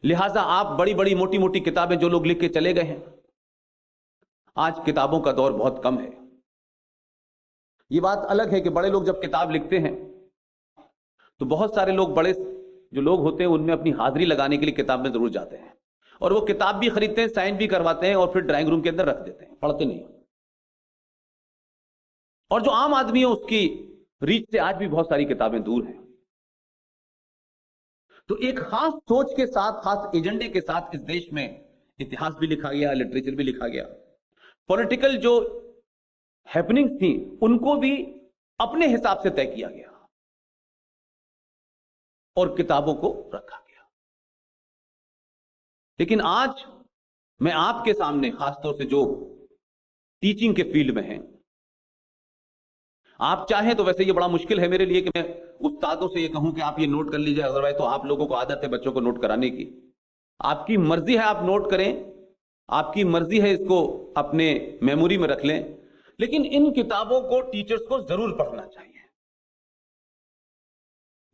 लिहाजा आप बड़ी बड़ी मोटी मोटी किताबें जो लोग लिख के चले गए हैं, आज किताबों का दौर बहुत कम है। ये बात अलग है कि बड़े लोग जब किताब लिखते हैं तो बहुत सारे लोग, बड़े जो लोग होते हैं, उनमें अपनी हाजिरी लगाने के लिए किताब में जरूर जाते हैं और वो किताब भी खरीदते हैं, साइन भी करवाते हैं और फिर ड्राइंग रूम के अंदर रख देते हैं, पढ़ते नहीं। और जो आम आदमी है उसकी रीच से आज भी बहुत सारी किताबें दूर हैं। तो एक खास सोच के साथ, खास एजेंडे के साथ इस देश में इतिहास भी लिखा गया, लिटरेचर भी लिखा गया, पॉलिटिकल जो हैपनिंग्स थी उनको भी अपने हिसाब से तय किया गया और किताबों को रखा गया। लेकिन आज मैं आपके सामने, खासतौर से जो टीचिंग के फील्ड में हैं, आप चाहें तो, वैसे ये बड़ा मुश्किल है मेरे लिए कि मैं उस्तादों से ये कहूं कि आप ये नोट कर लीजिए, अदरवाइज तो आप लोगों को आदत है बच्चों को नोट कराने की। आपकी मर्जी है, आप नोट करें, आपकी मर्जी है इसको अपने मेमोरी में रख लें, लेकिन इन किताबों को टीचर्स को जरूर पढ़ना चाहिए।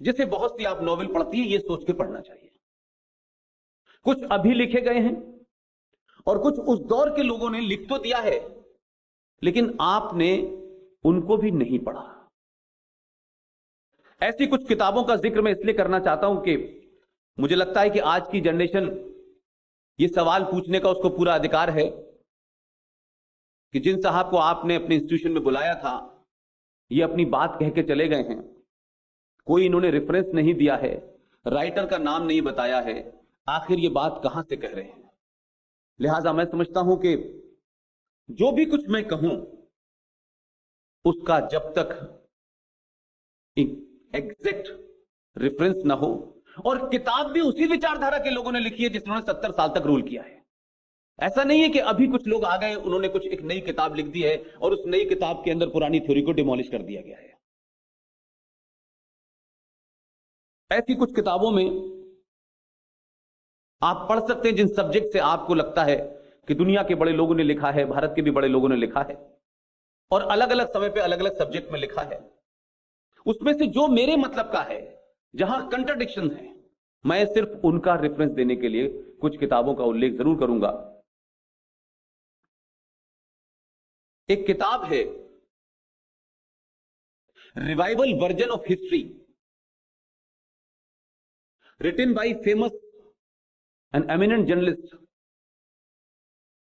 जैसे बहुत सी आप नॉवेल पढ़ती है, ये सोच के पढ़ना चाहिए। कुछ अभी लिखे गए हैं और कुछ उस दौर के लोगों ने लिख तो दिया है, लेकिन आपने उनको भी नहीं पढ़ा। ऐसी कुछ किताबों का जिक्र मैं इसलिए करना चाहता हूं कि मुझे लगता है कि आज की जनरेशन, ये सवाल पूछने का उसको पूरा अधिकार है कि जिन साहब को आपने अपने इंस्टीट्यूशन में बुलाया था, ये अपनी बात कह के चले गए हैं, कोई इन्होंने रेफरेंस नहीं दिया है, राइटर का नाम नहीं बताया है, आखिर ये बात कहां से कह रहे हैं। लिहाजा मैं समझता हूं कि जो भी कुछ मैं कहूं उसका जब तक एग्जैक्ट रेफरेंस ना हो, और किताब भी उसी विचारधारा के लोगों ने लिखी है जिन्होंने 70 साल तक रूल किया है। ऐसा नहीं है कि अभी कुछ लोग आ गए, उन्होंने कुछ एक नई किताब लिख दी है और उस नई किताब के अंदर पुरानी थ्योरी को डिमोलिश कर दिया गया है। ऐसी कुछ किताबों में आप पढ़ सकते हैं जिन सब्जेक्ट से आपको लगता है कि दुनिया के बड़े लोगों ने लिखा है, भारत के भी बड़े लोगों ने लिखा है और अलग अलग समय पे अलग अलग सब्जेक्ट में लिखा है। उसमें से जो मेरे मतलब का है, जहां कंट्राडिक्शन है, मैं सिर्फ उनका रेफरेंस देने के लिए कुछ किताबों का उल्लेख जरूर करूंगा। एक किताब है revival version of history, written by famous and eminent journalist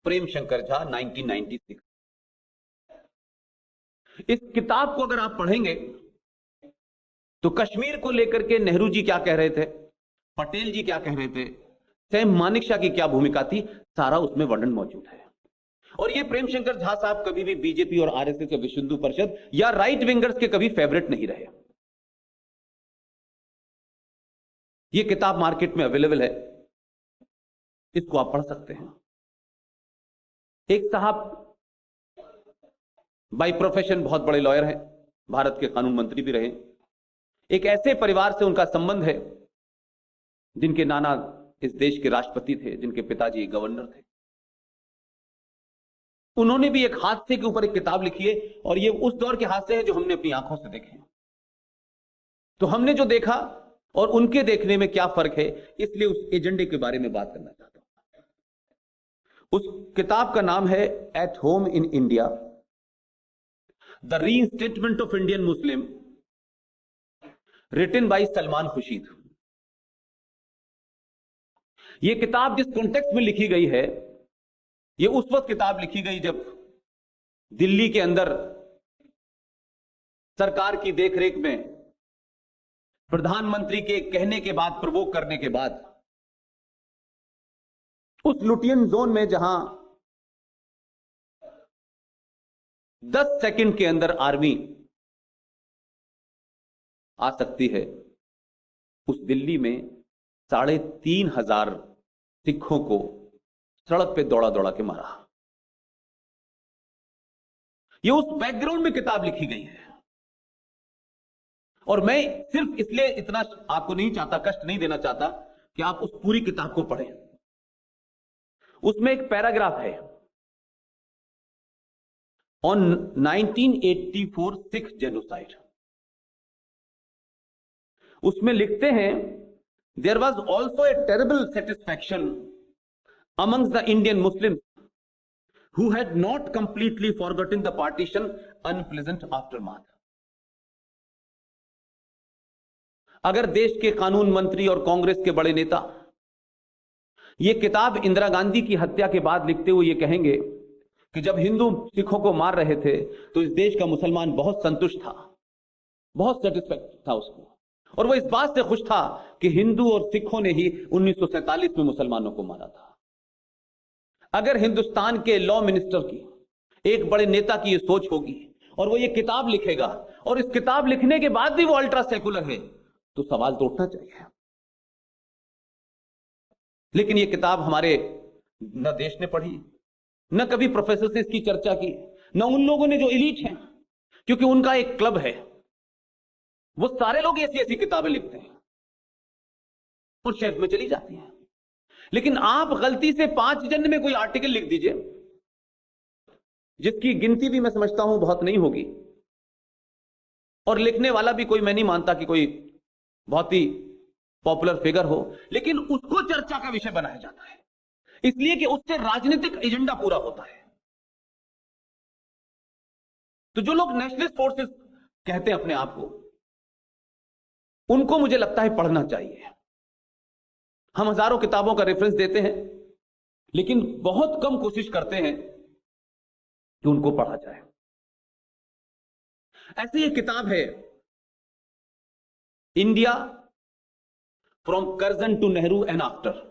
Prem Shankar Jha, 1996। इस किताब को अगर आप पढ़ेंगे तो कश्मीर को लेकर के नेहरू जी क्या कह रहे थे, पटेल जी क्या कह रहे थे, सैम मानेकशॉ की क्या भूमिका थी, सारा उसमें वर्णन मौजूद है। और ये प्रेम शंकर झा साहब कभी भी बीजेपी और आरएसएस या विश्व हिंदू परिषद या राइट विंगर्स के कभी फेवरेट नहीं रहे। ये किताब मार्केट में अवेलेबल है, इसको आप पढ़ सकते हैं। एक साहब बाय प्रोफेशन बहुत बड़े लॉयर हैं, भारत के कानून मंत्री भी रहे। एक ऐसे परिवार से उनका संबंध है जिनके नाना इस देश के राष्ट्रपति थे, जिनके पिताजी गवर्नर थे। उन्होंने भी एक हादसे के ऊपर एक किताब लिखी है और ये उस दौर के हादसे हैं जो हमने अपनी आंखों से देखे हैं। तो हमने जो देखा और उनके देखने में क्या फर्क है, इसलिए उस एजेंडे के बारे में बात करना चाहता हूं। उस किताब का नाम है at home in India, the reinstatement of Indian Muslim, written by Salman Khurshid. यह किताब जिस कॉन्टेक्स्ट में लिखी गई है, यह उस वक्त किताब लिखी गई जब दिल्ली के अंदर सरकार की देखरेख में प्रधानमंत्री के कहने के बाद, प्रवोक करने के बाद, उस लुटियन जोन में जहां 10 सेकंड के अंदर आर्मी आ सकती है, उस दिल्ली में 3,500 सिखों को सड़क पे दौड़ा दौड़ा के मारा। ये उस बैकग्राउंड में किताब लिखी गई है। और मैं सिर्फ इसलिए इतना आपको नहीं चाहता, कष्ट नहीं देना चाहता कि आप उस पूरी किताब को पढ़ें। उसमें एक पैराग्राफ है ऑन 1984 सिख जेनोसाइड। उसमें लिखते हैं there was also a terrible satisfaction amongst the Indian Muslims who had not completely forgotten the partition unpleasant aftermath. अगर देश के कानून मंत्री और कांग्रेस के बड़े नेता ये किताब इंदिरा गांधी की हत्या के बाद लिखते हुए ये कहेंगे कि जब हिंदू सिखों को मार रहे थे तो इस देश का मुसलमान बहुत संतुष्ट था, बहुत सेटिस्फैक्ट था उसको, और वो इस बात से खुश था कि हिंदू और सिखों ने ही 1947 में मुसलमानों को मारा था। अगर हिंदुस्तान के लॉ मिनिस्टर की, एक बड़े नेता की ये सोच होगी और वो ये किताब लिखेगा और इस किताब लिखने के बाद भी वो अल्ट्रा सेकुलर है, तो सवाल तो उठना चाहिए। लेकिन ये किताब हमारे न देश ने पढ़ी, न कभी प्रोफेसर से इसकी चर्चा की, न उन लोगों ने जो एलीट हैं, क्योंकि उनका एक क्लब है, वो सारे लोग ऐसी ऐसी किताबें लिखते हैं और शेल्फ में चली जाती हैं। लेकिन आप गलती से 5 जन में कोई आर्टिकल लिख दीजिए, जिसकी गिनती भी मैं समझता हूं बहुत नहीं होगी, और लिखने वाला भी कोई, मैं नहीं मानता कि कोई बहुत ही पॉपुलर फिगर हो, लेकिन उसको चर्चा का विषय बनाया जाता है, इसलिए कि उससे राजनीतिक एजेंडा पूरा होता है। तो जो लोग नेशनलिस्ट फोर्सेस कहते हैं अपने आप को, उनको मुझे लगता है पढ़ना चाहिए। हम हजारों किताबों का रेफरेंस देते हैं, लेकिन बहुत कम कोशिश करते हैं कि उनको पढ़ा जाए। ऐसी एक किताब है, India from Curzon to Nehru and after.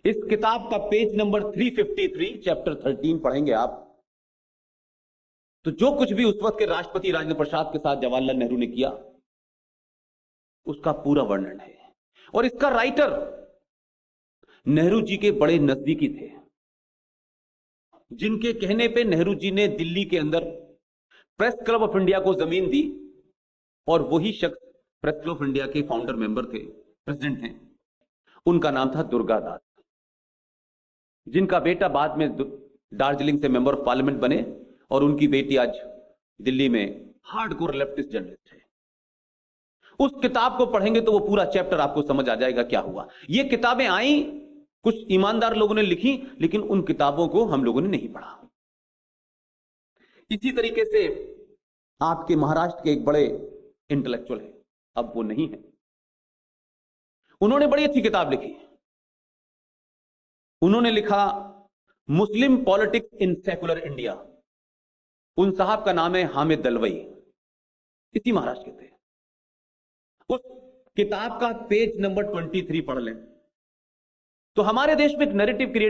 इस किताब का पेज नंबर 353, चैप्टर 13 पढ़ेंगे आप, तो जो कुछ भी उस वक्त के राष्ट्रपति राजेंद्र प्रसाद के साथ जवाहरलाल नेहरू ने किया, उसका पूरा वर्णन है। और इसका राइटर नेहरू जी के बड़े नजदीकी थे, जिनके कहने पे नेहरू जी ने दिल्ली के अंदर प्रेस क्लब ऑफ इंडिया को जमीन दी, और वही शख्स प्रेस क्लब ऑफ इंडिया के फाउंडर मेंबर थे, प्रेसिडेंट हैं। उनका नाम था दुर्गादास, जिनका बेटा बाद में दार्जिलिंग से मेंबर ऑफ पार्लियामेंट बने, और उनकी बेटी आज दिल्ली में हार्डकोर लेफ्टिस्ट जर्नलिस्ट है। उस किताब को पढ़ेंगे तो वो पूरा चैप्टर आपको समझ आ जाएगा क्या हुआ। ये किताबें आई, कुछ ईमानदार लोगों ने लिखी, लेकिन उन किताबों को हम लोगों ने नहीं पढ़ा। इसी तरीके से आपके महाराष्ट्र के एक बड़े इंटेलेक्चुअल है, अब वो नहीं है, उन्होंने बड़ी अच्छी किताब लिखी। उन्होंने लिखा मुस्लिम पॉलिटिक्स इन सेकुलर इंडिया। उन साहब का नाम है हामिद दलवई, इसी महाराष्ट्र के थे। उस किताब का पेज नंबर 23 पढ़ लें तो हमारे देश में एक नैरेटिव क्रिएट